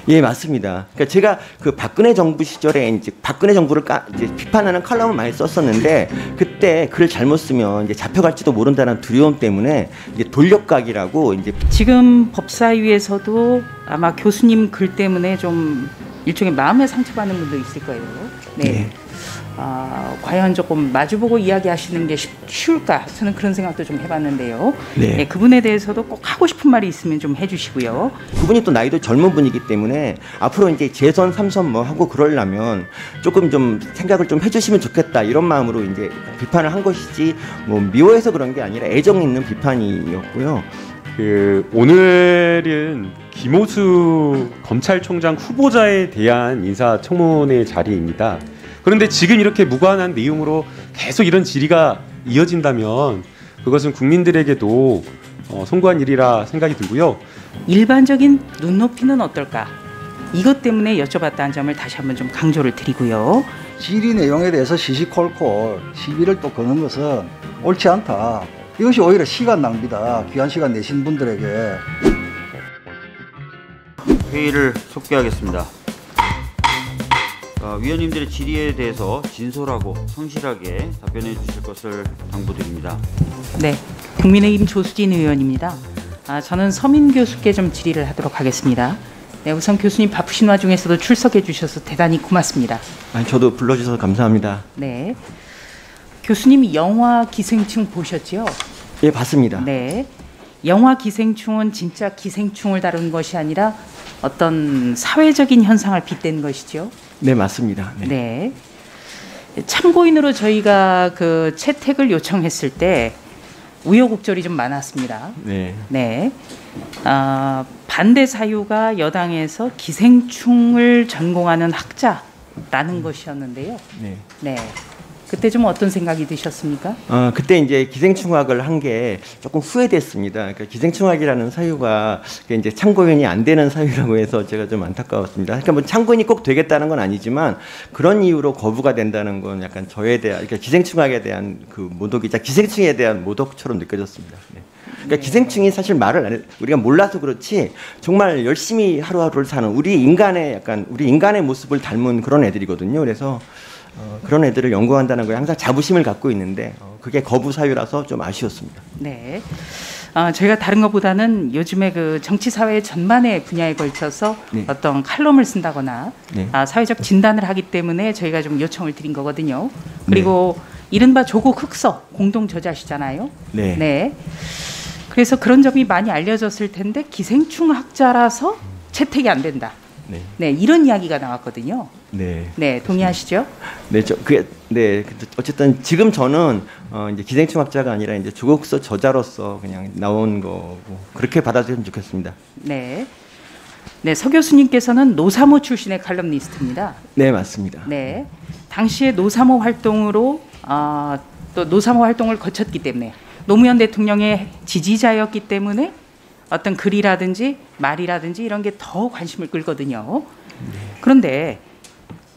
예, 맞습니다. 그러니까 제가 그 박근혜 정부 시절에 이제 박근혜 정부를 이제 비판하는 칼럼을 많이 썼었는데 그때 글을 잘못 쓰면 이제 잡혀갈지도 모른다는 두려움 때문에 이제 돌려각이라고 이제 지금 법사위에서도 아마 교수님 글 때문에 좀 일종의 마음의 상처받는 분도 있을 거예요. 네. 네. 과연 조금 마주보고 이야기하시는 게 쉬울까? 저는 그런 생각도 좀 해봤는데요. 네. 네, 그분에 대해서도 꼭 하고 싶은 말이 있으면 좀 해주시고요. 그분이 또 나이도 젊은 분이기 때문에 앞으로 이제 재선, 삼선 뭐 하고 그러려면 조금 좀 생각을 좀 해주시면 좋겠다 이런 마음으로 이제 비판을 한 것이지 뭐 미워해서 그런 게 아니라 애정 있는 비판이었고요. 오늘은 김오수 검찰총장 후보자에 대한 인사청문회 자리입니다. 그런데 지금 이렇게 무관한 내용으로 계속 이런 질의가 이어진다면 그것은 국민들에게도 송구한 일이라 생각이 들고요. 일반적인 눈높이는 어떨까? 이것 때문에 여쭤봤다는 점을 다시 한번 좀 강조를 드리고요. 질의 내용에 대해서 시시콜콜 시비를 또 거는 것은 옳지 않다. 이것이 오히려 시간 낭비다. 귀한 시간 내신 분들에게. 회의를 속개하겠습니다. 위원님들의 질의에 대해서 진솔하고 성실하게 답변해 주실 것을 당부드립니다. 네, 국민의힘 조수진 의원입니다. 저는 서민 교수께 좀 질의를 하도록 하겠습니다. 네, 우선 교수님 바쁘신 와중에서도 출석해 주셔서 대단히 고맙습니다. 저도 불러주셔서 감사합니다. 네, 교수님 영화 기생충 보셨죠? 예, 봤습니다. 네, 영화 기생충은 진짜 기생충을 다룬 것이 아니라 어떤 사회적인 현상을 빗댄 것이죠. 네, 맞습니다. 네. 네. 참고인으로 저희가 그 채택을 요청했을 때 우여곡절이 좀 많았습니다. 네. 네. 반대 사유가 여당에서 기생충을 전공하는 학자라는 것이었는데요. 네. 네. 그때 좀 어떤 생각이 드셨습니까? 그때 이제 기생충학을 한 게 조금 후회됐습니다. 그러니까 기생충학이라는 사유가 이제 참고인이 안 되는 사유라고 해서 제가 좀 안타까웠습니다. 그러니까 뭐 참고인이 꼭 되겠다는 건 아니지만 그런 이유로 거부가 된다는 건 약간 저에 대한, 그러니까 기생충학에 대한 그 모독이자 기생충에 대한 모독처럼 느껴졌습니다. 네. 그러니까 기생충이 사실 우리가 몰라서 그렇지 정말 열심히 하루하루를 사는 우리 인간의 모습을 닮은 그런 애들이거든요. 그래서 그런 애들을 연구한다는 거에 항상 자부심을 갖고 있는데 그게 거부 사유라서 좀 아쉬웠습니다. 네, 저희가 다른 것보다는 요즘에 그 정치 사회 전반의 분야에 걸쳐서 네. 어떤 칼럼을 쓴다거나 네. 사회적 진단을 하기 때문에 저희가 좀 요청을 드린 거거든요. 그리고 이른바 조국 흑서 공동 저자시잖아요. 네. 네. 그래서 그런 점이 많이 알려졌을 텐데 기생충 학자라서 채택이 안 된다. 네. 네, 이런 이야기가 나왔거든요. 네. 네, 동의하시죠? 네, 어쨌든 지금 저는 이제 기생충학자가 아니라 이제 조국서 저자로서 그냥 나온 거고 그렇게 받아들이면 좋겠습니다. 네. 네, 서 교수님께서는 노사모 출신의 칼럼니스트입니다. 네, 맞습니다. 네. 당시에 노사모 활동으로 또 노사모 활동을 거쳤기 때문에 노무현 대통령의 지지자였기 때문에 어떤 글이라든지 말이라든지 이런 게 더 관심을 끌거든요. 그런데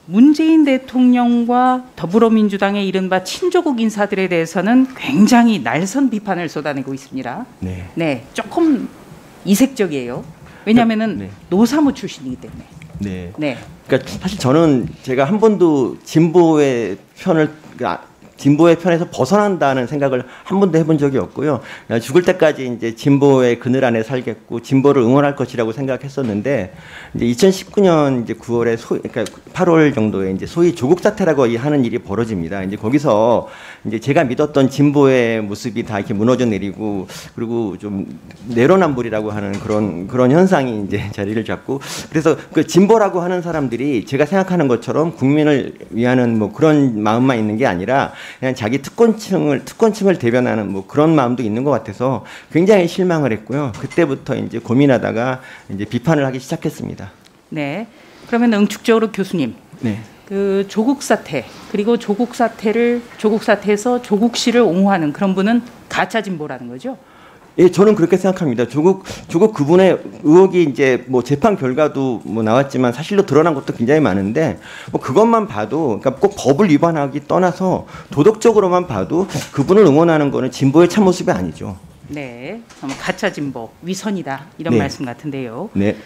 문재인 대통령과 더불어민주당의 이른바 친조국 인사들에 대해서는 굉장히 날선 비판을 쏟아내고 있습니다. 네. 네, 조금 이색적이에요. 왜냐하면은 네. 노사모 출신이기 때문에. 네. 네. 그러니까 사실 저는 제가 한 번도 진보의 편에서 벗어난다는 생각을 한 번도 해본 적이 없고요. 죽을 때까지 이제 진보의 그늘 안에 살겠고 진보를 응원할 것이라고 생각했었는데 이제 2019년 이제 9월에 그러니까 8월 정도에 이제 소위 조국 사태라고 하는 일이 벌어집니다. 이제 거기서 이제 제가 믿었던 진보의 모습이 다 이렇게 무너져 내리고 그리고 좀 내로남불이라고 하는 그런 현상이 이제 자리를 잡고 그래서 그 진보라고 하는 사람들이 제가 생각하는 것처럼 국민을 위하는 뭐 그런 마음만 있는 게 아니라 그냥 자기 특권층을 대변하는 뭐 그런 마음도 있는 것 같아서 굉장히 실망을 했고요. 그때부터 이제 고민하다가 이제 비판을 하기 시작했습니다. 네. 그러면 응축적으로 교수님. 네. 그 조국 사태 그리고 조국 사태에서 조국 씨를 옹호하는 그런 분은 가짜 진보라는 거죠? 예, 저는 그렇게 생각합니다. 조국 그분의 의혹이 이제 뭐 재판 결과도 뭐 나왔지만 사실로 드러난 것도 굉장히 많은데 뭐 그것만 봐도 그러니까 꼭 법을 위반하기 떠나서 도덕적으로만 봐도 그분을 응원하는 거는 진보의 참모습이 아니죠. 네, 가짜 진보 위선이다 이런 네. 말씀 같은데요. 네.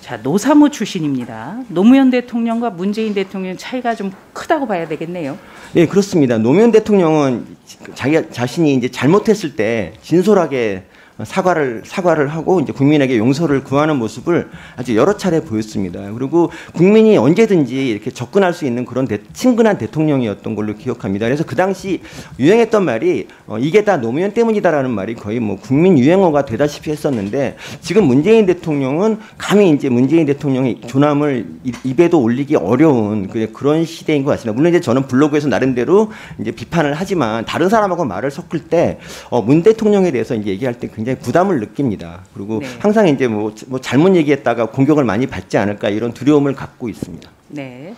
자, 노사모 출신입니다. 노무현 대통령과 문재인 대통령 차이가 좀 크다고 봐야 되겠네요. 네, 그렇습니다. 노무현 대통령은 자기 자신이 이제 잘못했을 때 진솔하게 사과를 하고 이제 국민에게 용서를 구하는 모습을 아주 여러 차례 보였습니다. 그리고 국민이 언제든지 이렇게 접근할 수 있는 그런 친근한 대통령이었던 걸로 기억합니다. 그래서 그 당시 유행했던 말이 이게 다 노무현 때문이다라는 말이 거의 뭐 국민 유행어가 되다시피 했었는데, 지금 문재인 대통령은 감히 이제 문재인 대통령의 존함을 입에도 올리기 어려운 그런 시대인 것 같습니다. 물론 이제 저는 블로그에서 나름대로 이제 비판을 하지만 다른 사람하고 말을 섞을 때 문 대통령에 대해서 이제 얘기할 때 굉장히 부담을 느낍니다. 그리고 네. 항상 이제 뭐 잘못 얘기했다가 공격을 많이 받지 않을까 이런 두려움을 갖고 있습니다. 네.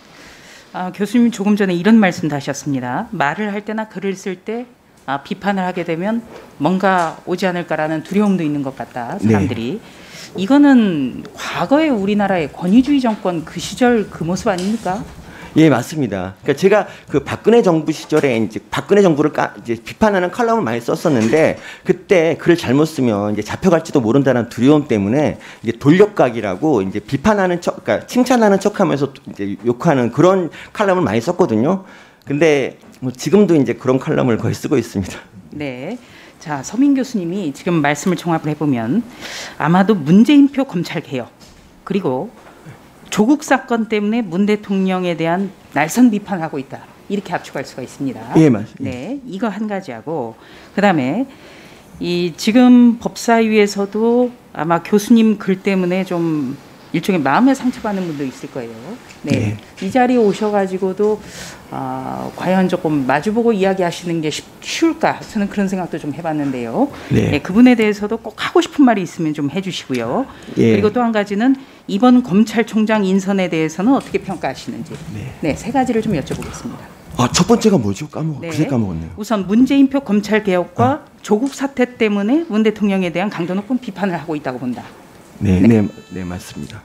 교수님 조금 전에 이런 말씀도 하셨습니다. 말을 할 때나 글을 쓸 때 비판을 하게 되면 뭔가 오지 않을까라는 두려움도 있는 것 같다, 사람들이. 네. 이거는 과거의 우리나라의 권위주의 정권 그 시절 그 모습 아닙니까? 예, 맞습니다. 그러니까 제가 그 박근혜 정부 시절에 이제 박근혜 정부를 이제 비판하는 칼럼을 많이 썼었는데, 그때 글을 잘못 쓰면 이제 잡혀갈지도 모른다는 두려움 때문에 이제 돌려각이라고 이제 비판하는 척, 그러니까 칭찬하는 척하면서 이제 욕하는 그런 칼럼을 많이 썼거든요. 근데 뭐 지금도 이제 그런 칼럼을 거의 쓰고 있습니다. 네. 자, 서민 교수님이 지금 말씀을 종합을 해보면 아마도 문재인표 검찰 개혁, 그리고 조국 사건 때문에 문 대통령에 대한 날선 비판을 하고 있다, 이렇게 압축할 수가 있습니다. 예, 맞습니다. 네, 이거 한 가지하고, 그다음에 이 지금 법사위에서도 아마 교수님 글 때문에 좀 일종의 마음의 상처받는 분도 있을 거예요. 네, 이 자리에 오셔가지고도 과연 조금 마주보고 이야기하시는 게 쉬울까? 저는 그런 생각도 좀 해봤는데요. 네. 네, 그분에 대해서도 꼭 하고 싶은 말이 있으면 좀 해주시고요. 예. 그리고 또 한 가지는 이번 검찰총장 인선에 대해서는 어떻게 평가하시는지. 네, 세 가지를 좀 여쭤보겠습니다. 첫 번째가 뭐죠? 네. 그새 까먹었네요. 우선 문재인표 검찰 개혁과 조국 사태 때문에 문 대통령에 대한 강도 높은 비판을 하고 있다고 본다. 네, 맞습니다.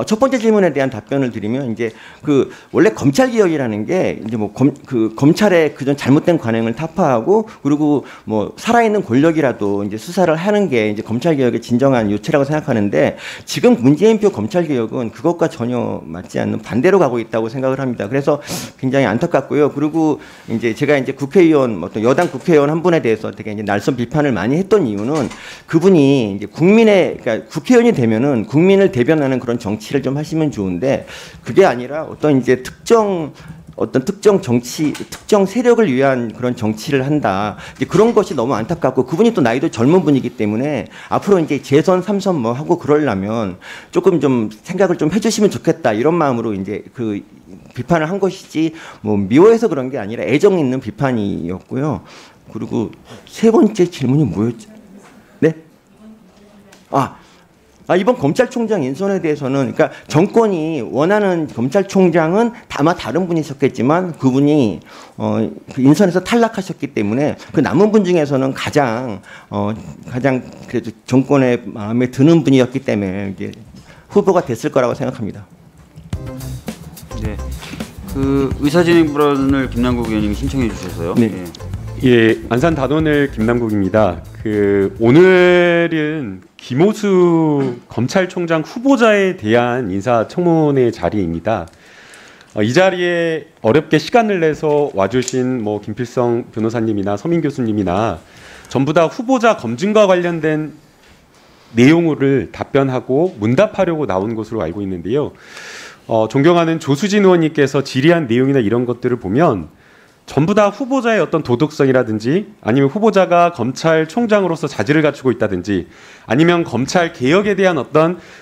첫 번째 질문에 대한 답변을 드리면, 이제 그 원래 검찰 개혁이라는 게 이제 뭐 검찰의 그전 잘못된 관행을 타파하고, 그리고 뭐 살아있는 권력이라도 이제 수사를 하는 게 이제 검찰 개혁의 진정한 요체라고 생각하는데, 지금 문재인표 검찰 개혁은 그것과 전혀 맞지 않는 반대로 가고 있다고 생각을 합니다. 그래서 굉장히 안타깝고요. 그리고 이제 제가 이제 국회의원, 어떤 여당 국회의원 한 분에 대해서 되게 이제 날선 비판을 많이 했던 이유는, 그분이 이제 그러니까 국회의원이 되면은 국민을 대변하는 그런 정치를 좀 하시면 좋은데, 그게 아니라 어떤 특정 정치, 특정 세력을 위한 그런 정치를 한다. 이제 그런 것이 너무 안타깝고, 그분이 또 나이도 젊은 분이기 때문에 앞으로 이제 재선, 3선 뭐 하고 그러려면 조금 좀 생각을 좀 해주시면 좋겠다, 이런 마음으로 이제 그 비판을 한 것이지, 뭐 미워해서 그런 게 아니라 애정 있는 비판이었고요. 그리고 세 번째 질문이 뭐였죠? 네? 이번 검찰총장 인선에 대해서는, 그러니까 정권이 원하는 검찰총장은 아마 다른 분이셨겠지만, 그분이 그 인선에서 탈락하셨기 때문에 그 남은 분 중에서는 가장 그래도 정권의 마음에 드는 분이었기 때문에 이제 후보가 됐을 거라고 생각합니다. 네, 그 의사진행본을 김남국 의원님이 신청해 주셔서요. 네. 예, 안산 단원을 김남국입니다. 오늘은 김호수 검찰총장 후보자에 대한 인사청문회 자리입니다. 이 자리에 어렵게 시간을 내서 와주신 뭐 김필성 변호사님이나 서민 교수님이나 전부 다 후보자 검증과 관련된 내용을 답변하고 문답하려고 나온 것으로 알고 있는데요. 존경하는 조수진 의원님께서 질의한 내용이나 이런 것들을 보면 전부 다 후보자의 어떤 도덕성이라든지, 아니면 후보자가 검찰총장으로서 자질을 갖추고 있다든지, 아니면 검찰 개혁에 대한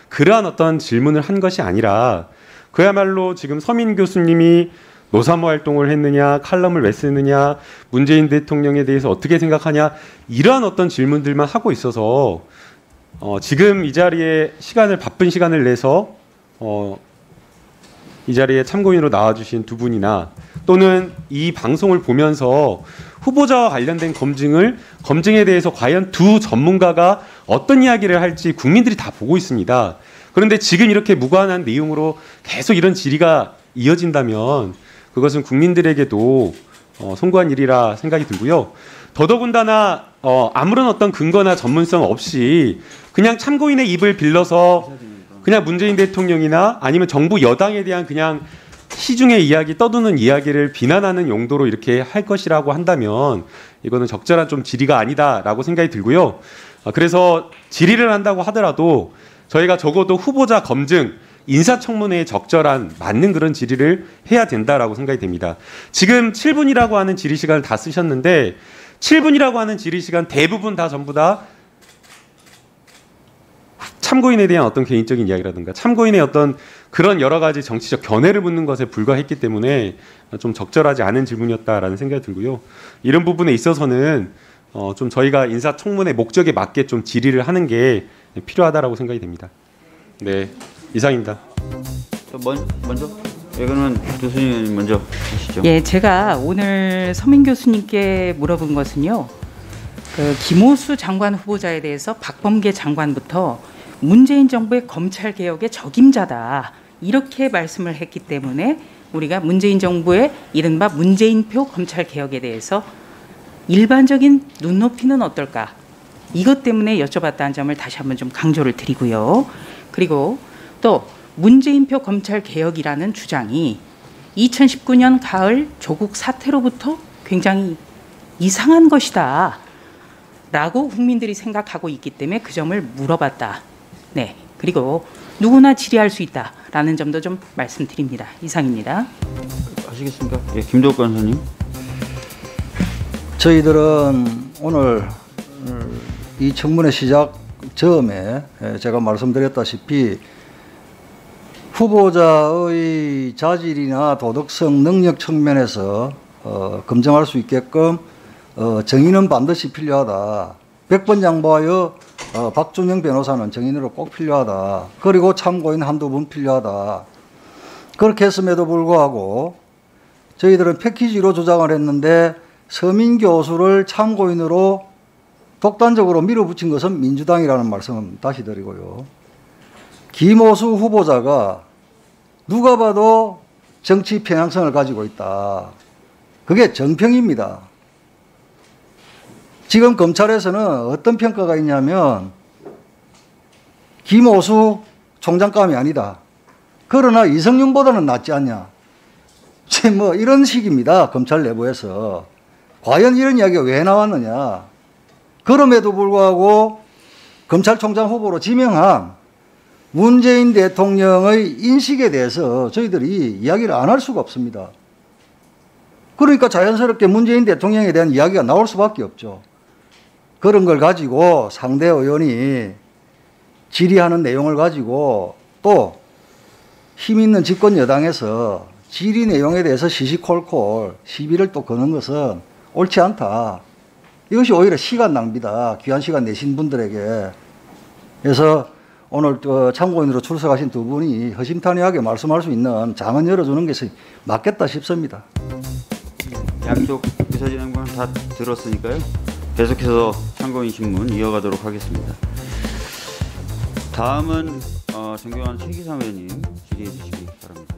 그러한 어떤 질문을 한 것이 아니라, 그야말로 지금 서민 교수님이 노사모 활동을 했느냐, 칼럼을 왜 쓰느냐, 문재인 대통령에 대해서 어떻게 생각하냐, 이러한 어떤 질문들만 하고 있어서 지금 이 자리에 바쁜 시간을 내서 이 자리에 참고인으로 나와주신 두 분이나, 또는 이 방송을 보면서 후보자와 관련된 검증에 대해서 과연 두 전문가가 어떤 이야기를 할지 국민들이 다 보고 있습니다. 그런데 지금 이렇게 무관한 내용으로 계속 이런 질의가 이어진다면 그것은 국민들에게도 송구한 일이라 생각이 들고요. 더더군다나 아무런 어떤 근거나 전문성 없이 그냥 참고인의 입을 빌려서 그냥 문재인 대통령이나 아니면 정부 여당에 대한 그냥 시중의 이야기, 떠드는 이야기를 비난하는 용도로 이렇게 할 것이라고 한다면 이거는 적절한 좀 질의가 아니다라고 생각이 들고요. 그래서 질의를 한다고 하더라도 저희가 적어도 후보자 검증, 인사청문회에 적절한 맞는 그런 질의를 해야 된다라고 생각이 됩니다. 지금 7분이라고 하는 질의 시간을 다 쓰셨는데 7분이라고 하는 질의 시간 대부분 다 전부 다 참고인에 대한 어떤 개인적인 이야기라든가 참고인의 어떤 그런 여러 가지 정치적 견해를 묻는 것에 불과했기 때문에 좀 적절하지 않은 질문이었다라는 생각이 들고요. 이런 부분에 있어서는 좀 저희가 인사청문회 목적에 맞게 좀 질의를 하는 게 필요하다라고 생각이 됩니다. 네, 이상입니다. 먼저 이거는 교수님 먼저 하시죠. 예, 제가 오늘 서민 교수님께 물어본 것은요. 그 김오수 장관 후보자에 대해서 박범계 장관부터 문재인 정부의 검찰 개혁의 적임자다 이렇게 말씀을 했기 때문에 우리가 문재인 정부의 이른바 문재인표 검찰 개혁에 대해서 일반적인 눈높이는 어떨까 이것 때문에 여쭤봤다는 점을 다시 한번 좀 강조를 드리고요. 그리고 또 문재인표 검찰 개혁이라는 주장이 2019년 가을 조국 사태로부터 굉장히 이상한 것이다 라고 국민들이 생각하고 있기 때문에 그 점을 물어봤다. 네, 그리고 누구나 질의할 수 있다라는 점도 좀 말씀드립니다. 이상입니다. 하시겠습니까? 예, 김도욱 간사님. 저희들은 오늘 이 청문회 시작 즈음에 제가 말씀드렸다시피 후보자의 자질이나 도덕성, 능력 측면에서 검증할 수 있게끔 정인은 반드시 필요하다. 100번 양보하여 박준영 변호사는 정인으로 꼭 필요하다. 그리고 참고인 한두 분 필요하다. 그렇게 했음에도 불구하고 저희들은 패키지로 주장을 했는데 서민 교수를 참고인으로 독단적으로 밀어붙인 것은 민주당이라는 말씀을 다시 드리고요. 김오수 후보자가 누가 봐도 정치 편향성을 가지고 있다. 그게 정평입니다. 지금 검찰에서는 어떤 평가가 있냐면 김오수 총장감이 아니다. 그러나 이성윤보다는 낫지 않냐. 지금 뭐 이런 식입니다. 검찰 내부에서. 과연 이런 이야기가 왜 나왔느냐. 그럼에도 불구하고 검찰총장 후보로 지명한 문재인 대통령의 인식에 대해서 저희들이 이야기를 안 할 수가 없습니다. 그러니까 자연스럽게 문재인 대통령에 대한 이야기가 나올 수밖에 없죠. 그런 걸 가지고 상대 의원이 질의하는 내용을 가지고 또 힘 있는 집권 여당에서 질의 내용에 대해서 시시콜콜 시비를 또 거는 것은 옳지 않다. 이것이 오히려 시간 낭비다. 귀한 시간 내신 분들에게. 그래서 오늘 참고인으로 출석하신 두 분이 허심탄회하게 말씀할 수 있는 장은 열어주는 것이 맞겠다 싶습니다. 양쪽 의사진행관 다 들었으니까요. 계속해서 참고인 신문 이어가도록 하겠습니다. 다음은 존경하는 최기상 의원님 질의해 주시기 바랍니다.